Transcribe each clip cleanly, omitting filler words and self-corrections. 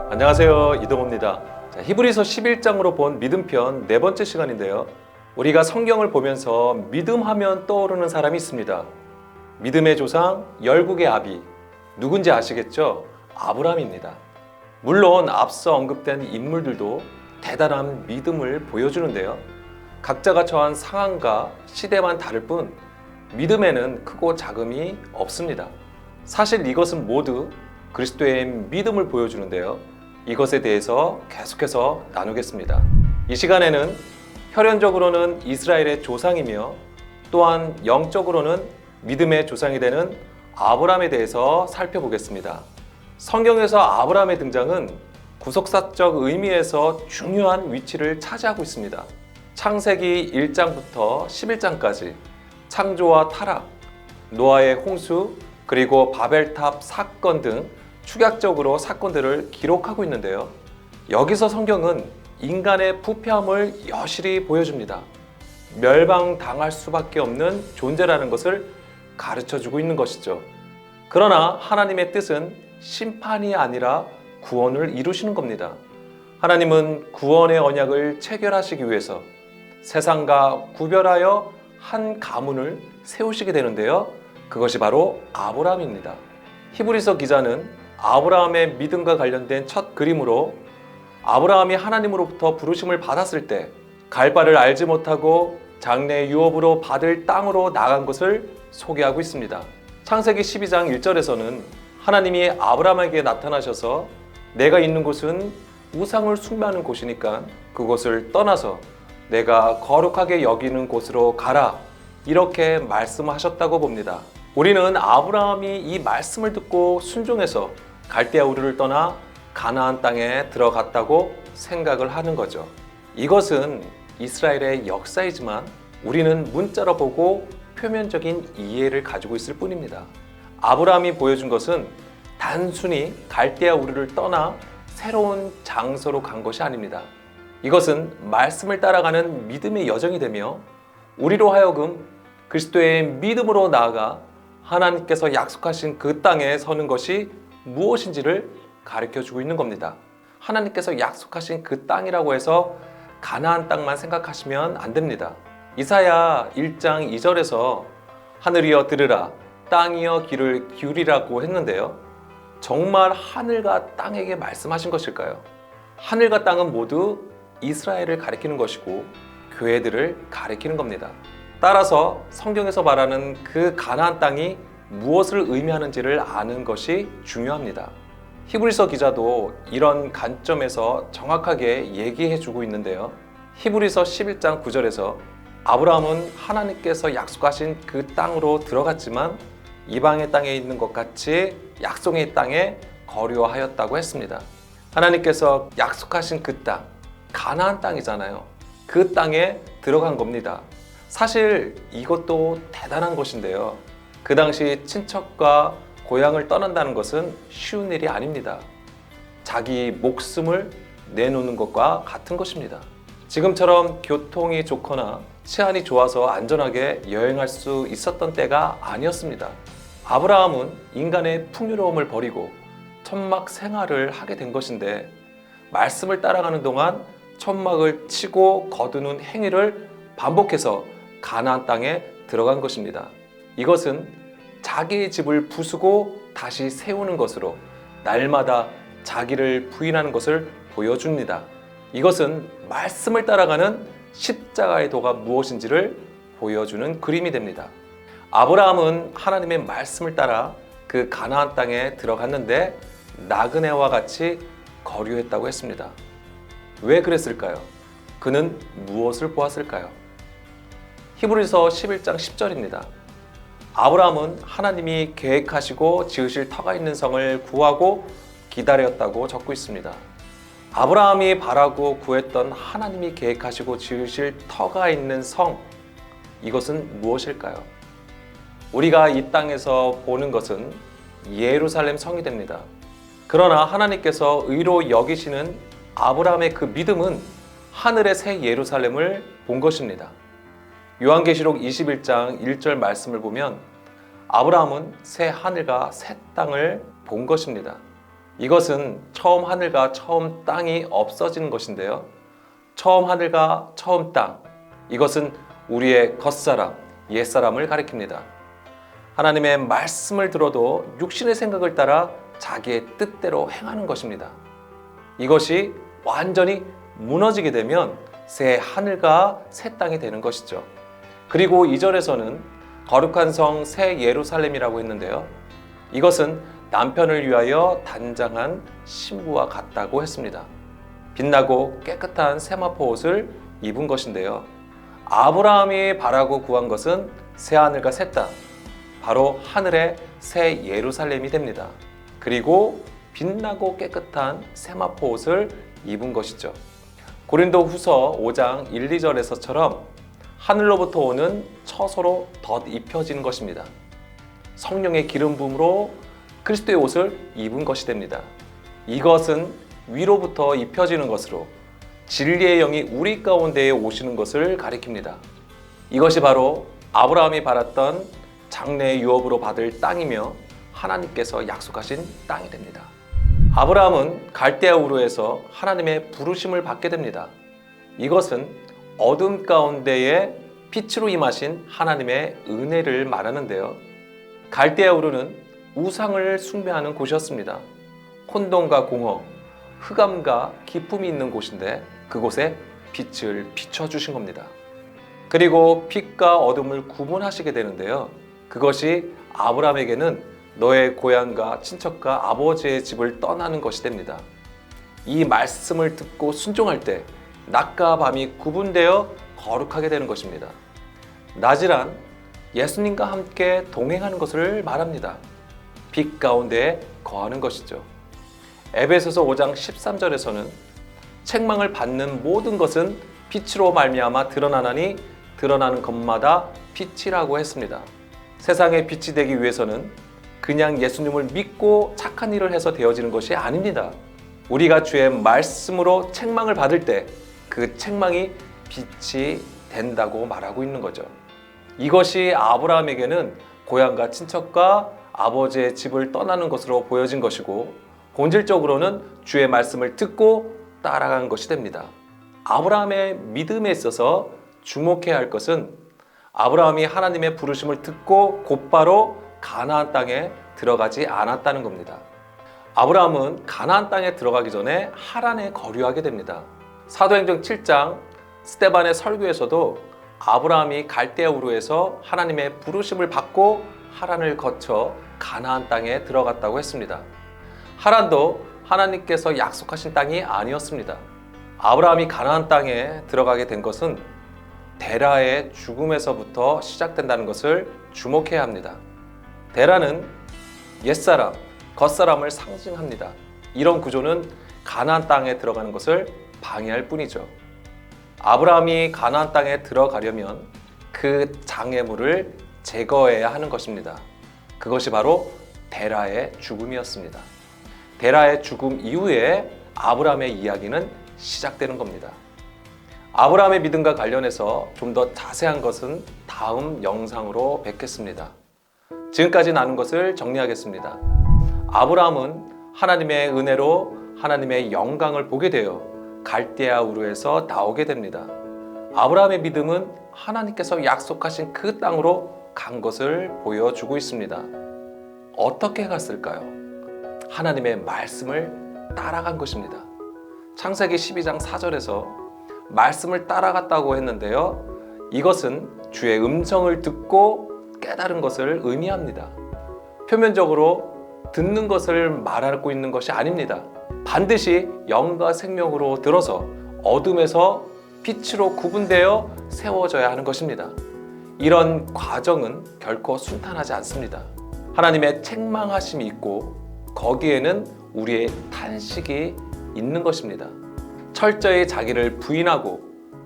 안녕하세요, 이동호입니다. 히브리서 11장으로 본 믿음편 네 번째 시간인데요. 우리가 성경을 보면서 믿음하면 떠오르는 사람이 있습니다. 믿음의 조상, 열국의 아비, 누군지 아시겠죠? 아브라함입니다. 물론 앞서 언급된 인물들도 대단한 믿음을 보여주는데요. 각자가 처한 상황과 시대만 다를 뿐 믿음에는 크고 작음이 없습니다. 사실 이것은 모두 그리스도의 믿음을 보여주는데요. 이것에 대해서 계속해서 나누겠습니다. 이 시간에는 혈연적으로는 이스라엘의 조상이며 또한 영적으로는 믿음의 조상이 되는 아브라함에 대해서 살펴보겠습니다. 성경에서 아브라함의 등장은 구속사적 의미에서 중요한 위치를 차지하고 있습니다. 창세기 1장부터 11장까지 창조와 타락, 노아의 홍수, 그리고 바벨탑 사건 등 축약적으로 사건들을 기록하고 있는데요. 여기서 성경은 인간의 부패함을 여실히 보여줍니다. 멸망당할 수밖에 없는 존재라는 것을 가르쳐주고 있는 것이죠. 그러나 하나님의 뜻은 심판이 아니라 구원을 이루시는 겁니다. 하나님은 구원의 언약을 체결하시기 위해서 세상과 구별하여 한 가문을 세우시게 되는데요. 그것이 바로 아브라함입니다. 히브리서 기자는 아브라함의 믿음과 관련된 첫 그림으로 아브라함이 하나님으로부터 부르심을 받았을 때 갈 바를 알지 못하고 장래 유업으로 받을 땅으로 나간 것을 소개하고 있습니다. 창세기 12장 1절에서는 하나님이 아브라함에게 나타나셔서 내가 있는 곳은 우상을 숭배하는 곳이니까 그곳을 떠나서 내가 거룩하게 여기는 곳으로 가라, 이렇게 말씀하셨다고 봅니다. 우리는 아브라함이 이 말씀을 듣고 순종해서 갈대아 우르를 떠나 가나안 땅에 들어갔다고 생각을 하는 거죠. 이것은 이스라엘의 역사이지만 우리는 문자로 보고 표면적인 이해를 가지고 있을 뿐입니다. 아브라함이 보여준 것은 단순히 갈대아 우르를 떠나 새로운 장소로 간 것이 아닙니다. 이것은 말씀을 따라가는 믿음의 여정이 되며 우리로 하여금 그리스도의 믿음으로 나아가 하나님께서 약속하신 그 땅에 서는 것이 무엇인지를 가르쳐주고 있는 겁니다. 하나님께서 약속하신 그 땅이라고 해서 가나안 땅만 생각하시면 안 됩니다. 이사야 1장 2절에서 하늘이여 들으라, 땅이여 귀를 기울이라고 했는데요. 정말 하늘과 땅에게 말씀하신 것일까요? 하늘과 땅은 모두 이스라엘을 가리키는 것이고 교회들을 가리키는 겁니다. 따라서 성경에서 말하는 그 가나안 땅이 무엇을 의미하는지를 아는 것이 중요합니다. 히브리서 기자도 이런 관점에서 정확하게 얘기해 주고 있는데요. 히브리서 11장 9절에서 아브라함은 하나님께서 약속하신 그 땅으로 들어갔지만 이방의 땅에 있는 것 같이 약속의 땅에 거류하였다고 했습니다. 하나님께서 약속하신 그 땅, 가나안 땅이잖아요. 그 땅에 들어간 겁니다. 사실 이것도 대단한 것인데요. 그 당시 친척과 고향을 떠난다는 것은 쉬운 일이 아닙니다. 자기 목숨을 내놓는 것과 같은 것입니다. 지금처럼 교통이 좋거나 치안이 좋아서 안전하게 여행할 수 있었던 때가 아니었습니다. 아브라함은 인간의 풍요로움을 버리고 천막 생활을 하게 된 것인데 말씀을 따라가는 동안 천막을 치고 거두는 행위를 반복해서 가나안 땅에 들어간 것입니다. 이것은 자기의 집을 부수고 다시 세우는 것으로 날마다 자기를 부인하는 것을 보여줍니다. 이것은 말씀을 따라가는 십자가의 도가 무엇인지를 보여주는 그림이 됩니다. 아브라함은 하나님의 말씀을 따라 그 가나안 땅에 들어갔는데 나그네와 같이 거류했다고 했습니다. 왜 그랬을까요? 그는 무엇을 보았을까요? 히브리서 11장 10절입니다. 아브라함은 하나님이 계획하시고 지으실 터가 있는 성을 구하고 기다렸다고 적고 있습니다. 아브라함이 바라고 구했던 하나님이 계획하시고 지으실 터가 있는 성, 이것은 무엇일까요? 우리가 이 땅에서 보는 것은 예루살렘 성이 됩니다. 그러나 하나님께서 의로 여기시는 아브라함의 그 믿음은 하늘의 새 예루살렘을 본 것입니다. 요한계시록 21장 1절 말씀을 보면 아브라함은 새 하늘과 새 땅을 본 것입니다. 이것은 처음 하늘과 처음 땅이 없어지는 것인데요. 처음 하늘과 처음 땅, 이것은 우리의 겉사람, 옛사람을 가리킵니다. 하나님의 말씀을 들어도 육신의 생각을 따라 자기의 뜻대로 행하는 것입니다. 이것이 완전히 무너지게 되면 새 하늘과 새 땅이 되는 것이죠. 그리고 2절에서는 거룩한 성 새 예루살렘이라고 했는데요. 이것은 남편을 위하여 단장한 신부와 같다고 했습니다. 빛나고 깨끗한 세마포 옷을 입은 것인데요. 아브라함이 바라고 구한 것은 새 하늘과 새 땅, 바로 하늘의 새 예루살렘이 됩니다. 그리고 빛나고 깨끗한 세마포 옷을 입은 것이죠. 고린도 후서 5장 1, 2절에서처럼 하늘로부터 오는 처소로 덧입혀진 것입니다. 성령의 기름 부음으로 그리스도의 옷을 입은 것이 됩니다. 이것은 위로부터 입혀지는 것으로 진리의 영이 우리 가운데에 오시는 것을 가리킵니다. 이것이 바로 아브라함이 바랐던 장래의 유업으로 받을 땅이며 하나님께서 약속하신 땅이 됩니다. 아브라함은 갈대아 우르에서 하나님의 부르심을 받게 됩니다. 이것은 어둠 가운데에 빛으로 임하신 하나님의 은혜를 말하는데요. 갈대아 우르는 우상을 숭배하는 곳이었습니다. 혼돈과 공허, 흑암과 기품이 있는 곳인데 그곳에 빛을 비춰주신 겁니다. 그리고 빛과 어둠을 구분하시게 되는데요. 그것이 아브라함에게는 너의 고향과 친척과 아버지의 집을 떠나는 것이 됩니다. 이 말씀을 듣고 순종할 때 낮과 밤이 구분되어 거룩하게 되는 것입니다. 낮이란 예수님과 함께 동행하는 것을 말합니다. 빛 가운데 거하는 것이죠. 에베소서 5장 13절에서는 책망을 받는 모든 것은 빛으로 말미암아 드러나나니 드러나는 것마다 빛이라고 했습니다. 세상의 빛이 되기 위해서는 그냥 예수님을 믿고 착한 일을 해서 되어지는 것이 아닙니다. 우리가 주의 말씀으로 책망을 받을 때 그 책망이 빛이 된다고 말하고 있는 거죠. 이것이 아브라함에게는 고향과 친척과 아버지의 집을 떠나는 것으로 보여진 것이고 본질적으로는 주의 말씀을 듣고 따라간 것이 됩니다. 아브라함의 믿음에 있어서 주목해야 할 것은 아브라함이 하나님의 부르심을 듣고 곧바로 가나안 땅에 들어가지 않았다는 겁니다. 아브라함은 가나안 땅에 들어가기 전에 하란에 거류하게 됩니다. 사도행전 7장 스데반의 설교에서도 아브라함이 갈대아 우르에서 하나님의 부르심을 받고 하란을 거쳐 가나안 땅에 들어갔다고 했습니다. 하란도 하나님께서 약속하신 땅이 아니었습니다. 아브라함이 가나안 땅에 들어가게 된 것은 데라의 죽음에서부터 시작된다는 것을 주목해야 합니다. 데라는 옛사람, 겉사람을 상징합니다. 이런 구조는 가나안 땅에 들어가는 것을 방해할 뿐이죠. 아브라함이 가나안 땅에 들어가려면 그 장애물을 제거해야 하는 것입니다. 그것이 바로 데라의 죽음이었습니다. 데라의 죽음 이후에 아브라함의 이야기는 시작되는 겁니다. 아브라함의 믿음과 관련해서 좀 더 자세한 것은 다음 영상으로 뵙겠습니다. 지금까지 나눈 것을 정리하겠습니다. 아브라함은 하나님의 은혜로 하나님의 영광을 보게 되어 갈대아 우르에서 나오게 됩니다. 아브라함의 믿음은 하나님께서 약속하신 그 땅으로 간 것을 보여주고 있습니다. 어떻게 갔을까요? 하나님의 말씀을 따라간 것입니다. 창세기 12장 4절에서 말씀을 따라갔다고 했는데요. 이것은 주의 음성을 듣고 깨달은 것을 의미합니다. 표면적으로 듣는 것을 말하고 있는 것이 아닙니다. 반드시 영과 생명으로 들어서 어둠에서 빛으로 구분되어 세워져야 하는 것입니다. 이런 과정은 결코 순탄하지 않습니다. 하나님의 책망하심이 있고 거기에는 우리의 탄식이 있는 것입니다. 철저히 자기를 부인하고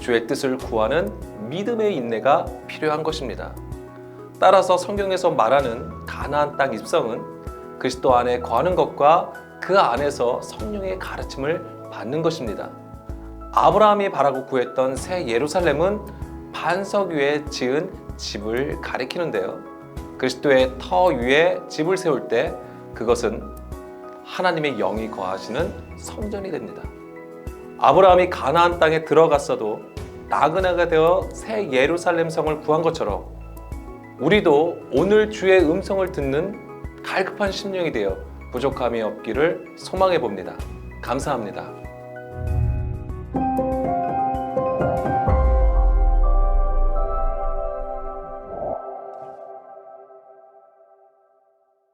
주의 뜻을 구하는 믿음의 인내가 필요한 것입니다. 따라서 성경에서 말하는 가나안 땅 입성은 그리스도 안에 거하는 것과 그 안에서 성령의 가르침을 받는 것입니다. 아브라함이 바라고 구했던 새 예루살렘은 반석 위에 지은 집을 가리키는데요. 그리스도의 터 위에 집을 세울 때 그것은 하나님의 영이 거하시는 성전이 됩니다. 아브라함이 가나안 땅에 들어갔어도 나그네가 되어 새 예루살렘 성을 구한 것처럼 우리도 오늘 주의 음성을 듣는 갈급한 심령이 되어 부족함이 없기를 소망해 봅니다. 감사합니다.